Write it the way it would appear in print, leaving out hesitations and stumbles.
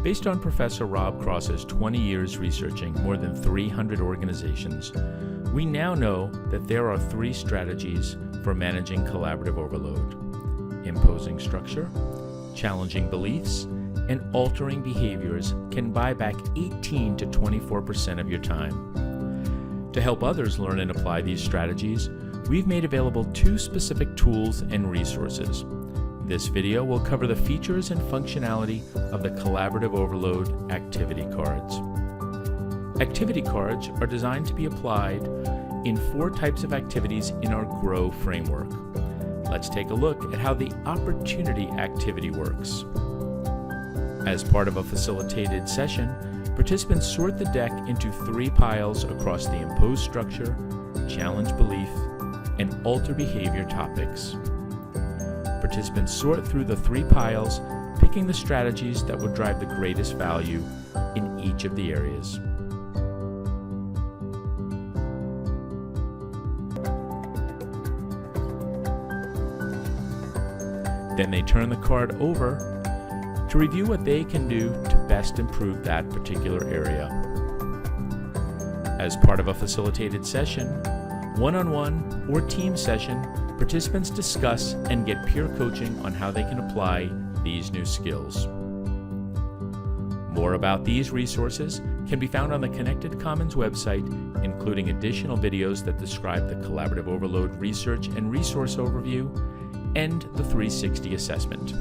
Based on Professor Rob Cross's 20 years researching more than 300 organizations, we now know that there are 3 strategies for managing collaborative overload: imposing structure, challenging beliefs, and altering behaviors can buy back 18 to 24% of your time. To help others learn and apply these strategies, we've made available 2 specific tools and resources. This video will cover the features and functionality of the Collaborative Overload Activity Cards. Activity cards are designed to be applied in 4 types of activities in our GROW framework. Let's take a look at how the opportunity activity works. As part of a facilitated session, participants sort the deck into 3 piles across the impose structure, challenge belief, and alter behavior topics. Participants sort through the 3 piles, picking the strategies that would drive the greatest value in each of the areas. Then they turn the card over to review what they can do to best improve that particular area. As part of a facilitated session, one-on-one or team session, participants discuss and get peer coaching on how they can apply these new skills. More about these resources can be found on the Connected Commons website, including additional videos that describe the Collaborative Overload Research and Resource Overview and the 360 Assessment.